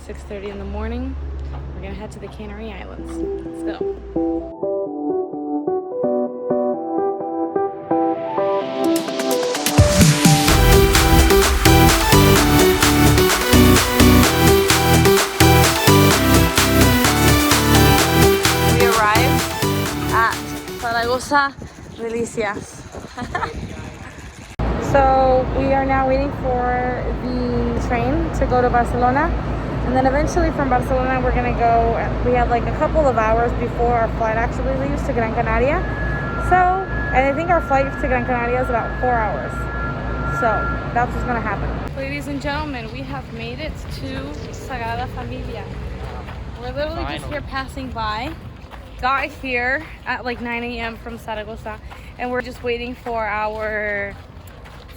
6:30 in the morning. We're gonna head to the Canary Islands. Let's go. We arrived at Zaragoza Delicias. So we are now waiting for the train to go to Barcelona, and then eventually from Barcelona we're gonna go. We have like a couple of hours before our flight actually leaves to Gran Canaria. So, and I think our flight to Gran Canaria is about 4 hours. So that's what's gonna happen. Ladies and gentlemen, we have made it to Sagrada Familia. We're literally just here passing by. Got here at like 9 a.m. from Zaragoza, and we're just waiting for our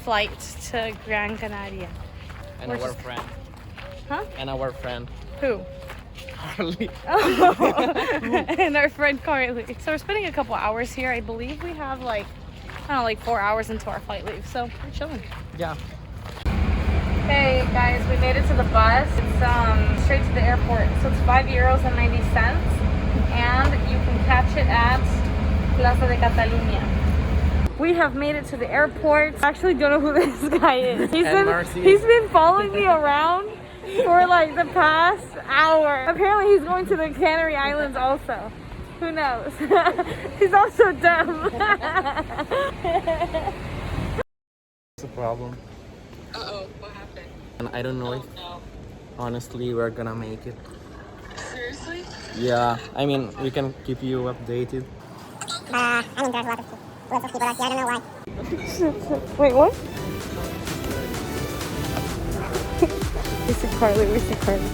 flight to Gran Canaria. And our friend. Huh? And our friend. Who? Carly. Oh. And our friend Carly. So we're spending a couple hours here. I believe we have like, I don't know, like 4 hours until our flight leaves. So we're chilling. Yeah. Hey guys, we made it to the bus. It's straight to the airport. So it's €5.90. And you can catch it at Plaza de Catalunya. We have made it to the airport. I actually don't know who this guy is. He's been following me around for like the past hour. Apparently he's going to the Canary Islands also. Who knows? He's also dumb. What's the problem? Uh-oh, what happened? And I don't know if honestly we're gonna make it. Seriously? Yeah, I mean we can keep you updated. I mean there's lots of people out here, I don't know why. Wait, what? We see Carly, we see Carly.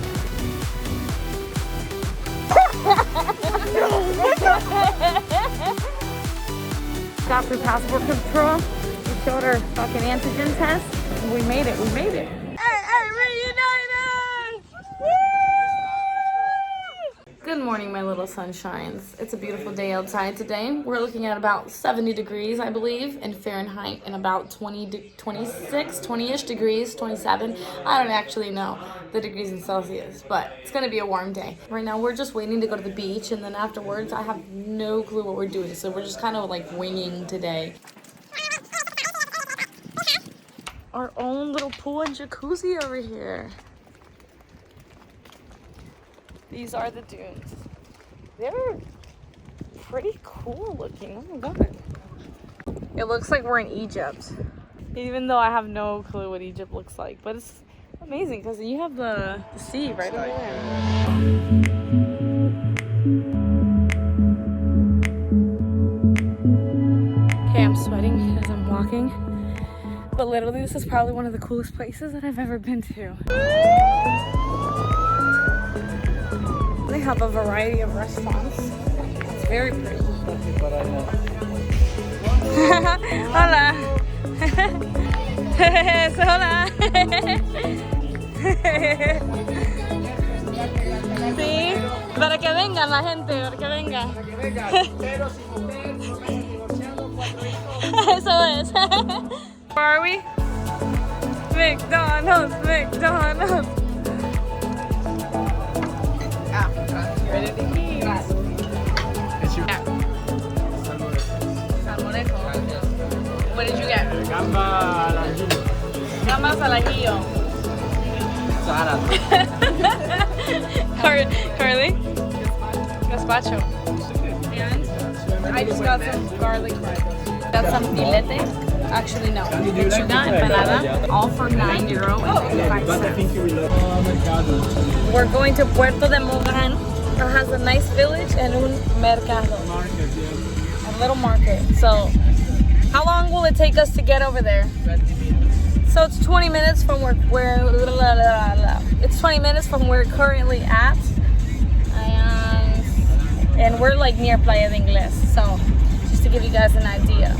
Got through passport control. We showed our fucking antigen test. And we made it, we made it. Hey, reunited! Woo! Good morning, my little sunshines. It's a beautiful day outside today. We're looking at about 70 degrees, I believe, in Fahrenheit, and about 20-ish degrees, 27. I don't actually know the degrees in Celsius, but it's gonna be a warm day. Right now, we're just waiting to go to the beach, and then afterwards, I have no clue what we're doing, so we're just kind of like winging today. Our own little pool and jacuzzi over here. These are the dunes. They're pretty cool looking. Oh my god. It looks like we're in Egypt. Even though I have no clue what Egypt looks like. But it's amazing because you have the sea right over there. Okay, I'm sweating as I'm walking. But literally this is probably one of the coolest places that I've ever been to. They have a variety of restaurants. It's very pretty. Hola. Hola. Sí, para que vengan la gente, para que venga. Eso es. Where are we? McDonald's, McDonald's. Ready to eat. Salmorejo. What did you get? Gambas al ajillo. Carly? Gazpacho. And I just got some garlic bread. Got some filete. Actually, no. Lechuga empanada. All for €9 and 55 cents. We're going to Puerto de Mogán. It has a nice village and un mercado. A little market. So, how long will it take us to get over there? 20 minutes. So it's 20 minutes from where it's 20 minutes from where we're currently at, and we're like near Playa de Ingles. So, just to give you guys an idea.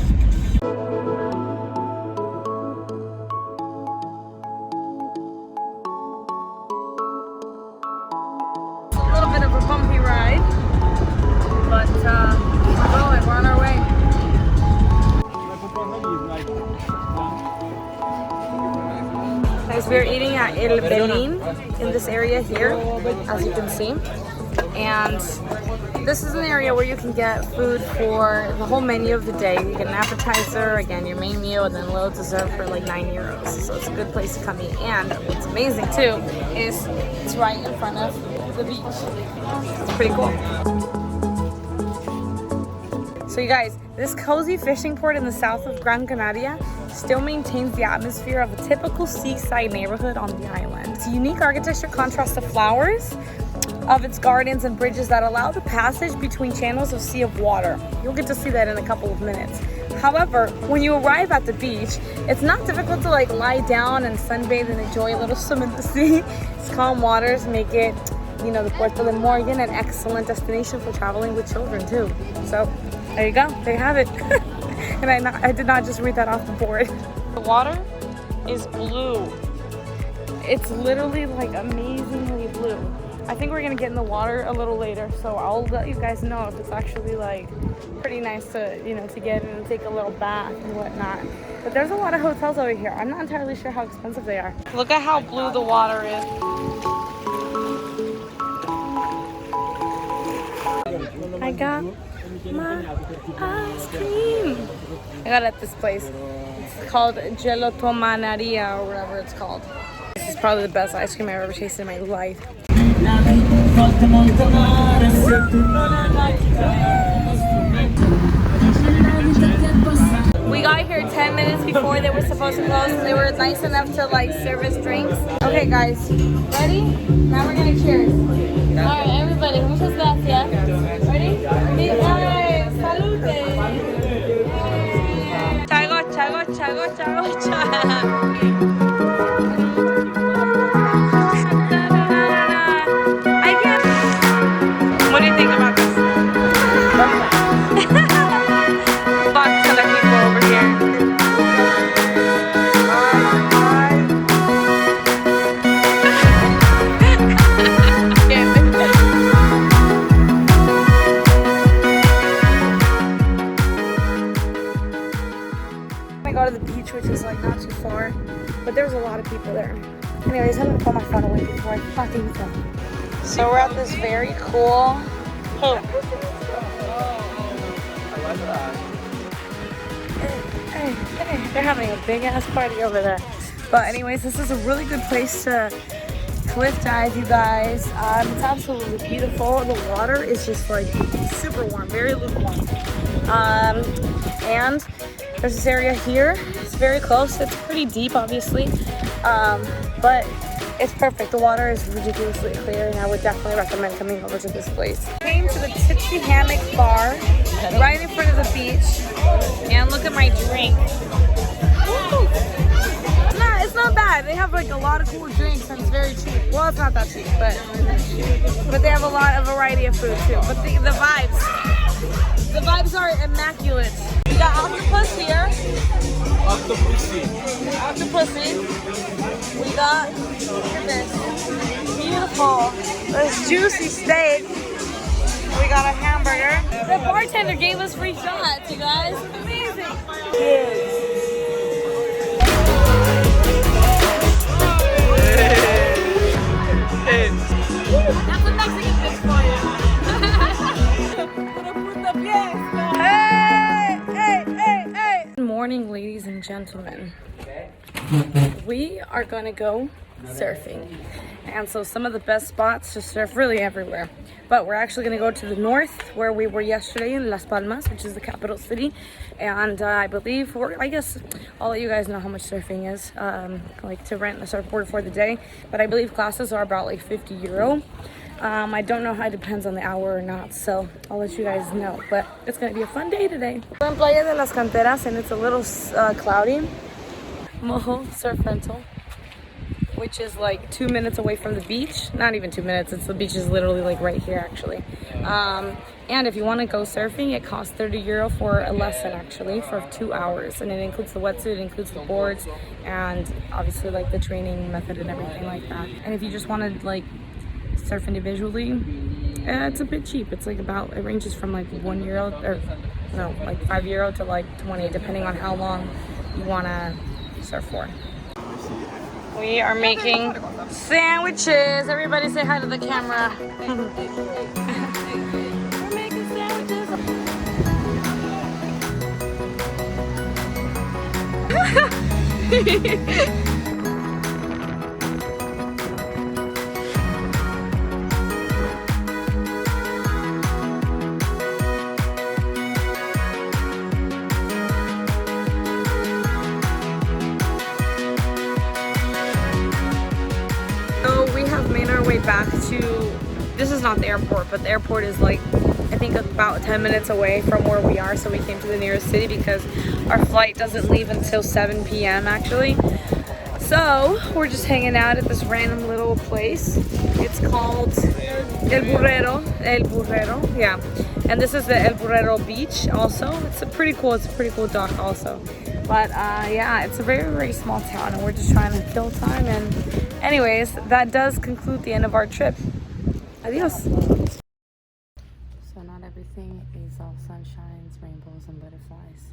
Bumpy ride, but we're on our way. we're eating at El Belin in this area here, as you can see. And this is an area where you can get food for the whole menu of the day. You get an appetizer, again, your main meal, and then a little dessert for like €9. So it's a good place to come eat. And what's amazing too is it's right in front of the beach. It's pretty cool. So you guys, this cozy fishing port in the south of Gran Canaria still maintains the atmosphere of a typical seaside neighborhood on the island. Its unique architecture contrasts the flowers of its gardens and bridges that allow the passage between channels of sea of water. You'll get to see that in a couple of minutes. However, when you arrive at the beach, it's not difficult to like lie down and sunbathe and enjoy a little swim in the sea. Its calm waters make it, you know, the Puerto de Morgan an excellent destination for traveling with children too. So there you go, there you have it. And I did not just read that off the board. The water is blue. It's literally like amazingly blue. I think we're gonna get in the water a little later, so I'll let you guys know if it's actually like pretty nice to, you know, to get in and take a little bath and whatnot. But there's a lot of hotels over here. I'm not entirely sure how expensive they are. Look at how blue the water is. I got my ice cream. I got it at this place. It's called Gelatomanaria or whatever it's called. This is probably the best ice cream I've ever tasted in my life. We got here 10 minutes before they were supposed to close, and they were nice enough to like serve us drinks. Okay guys, ready? Now we're gonna cheers. Alright everybody, muchas gracias. Ready? Hey, salute! Chago, chago, chago, chago, chago. What do you think about this? Lots of other people over here. I go to the beach, which is like not too far, but there's a lot of people there. Anyways, I'm gonna pull my phone away before I fucking film. So we're at this very cool they're having a big ass party over there. But anyways, this is a really good place to cliff dive, you guys. It's absolutely beautiful. The water is just like super warm, very lukewarm. And there's this area here. It's very close. It's pretty deep, obviously, but it's perfect. The water is ridiculously clear, and I would definitely recommend coming over to this place. Came to the Tipsy Hammock Bar right in front of the beach, and look at my drink. Woo! It's not bad. They have like a lot of cool drinks, and it's very cheap. Well, it's not that cheap, but they have a lot of variety of food too. But the vibes are immaculate. We got octopus here. Octopussy. We got this beautiful, this juicy steak. We got a hamburger. The bartender gave us free shots, you guys. It's amazing. Cheers. That's a Mexican fish for you. Good morning, ladies and gentlemen. We are gonna go surfing, and so some of the best spots to surf really everywhere, but we're actually gonna go to the north where we were yesterday in Las Palmas, which is the capital city. And I believe, I guess I'll let you guys know how much surfing is, like to rent a surfboard for the day, but I believe classes are about like €50. I don't know how it depends on the hour or not, so I'll let you guys know, but it's gonna be a fun day today. We're in Playa de las Canteras, and it's a little cloudy. Mojo Surf Rental, which is like 2 minutes away from the beach. Not even 2 minutes, the beach is literally like right here actually. And if you want to go surfing, it costs €30 for a lesson actually, for 2 hours, and it includes the wetsuit, it includes the boards, and obviously like the training method and everything like that. And if you just want to like surf individually, it's a bit cheap. It's like it ranges from like €1 or no, like €5 to like 20, depending on how long you want to surf for. We are making sandwiches. Everybody say hi to the camera. We're making sandwiches. So we have made our way back to, this is not the airport, but the airport is like, I think about 10 minutes away from where we are. So we came to the nearest city because our flight doesn't leave until 7 p.m. actually. So we're just hanging out at this random little place. It's called El Burrero, yeah. And this is the El Burrero beach also. It's a pretty cool dock also. But yeah, it's a very, very small town and we're just trying to kill time. And anyways, that does conclude the end of our trip. Adios. So not everything is all sunshines, rainbows, and butterflies.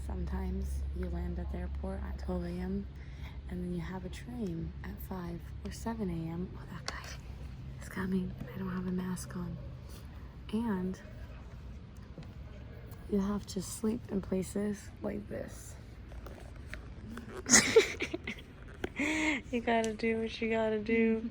Sometimes you land at the airport at 12 a.m. and then you have a train at 5 or 7 a.m. Oh, that guy is coming. I don't have a mask on. And you have to sleep in places like this. You gotta do what you gotta do.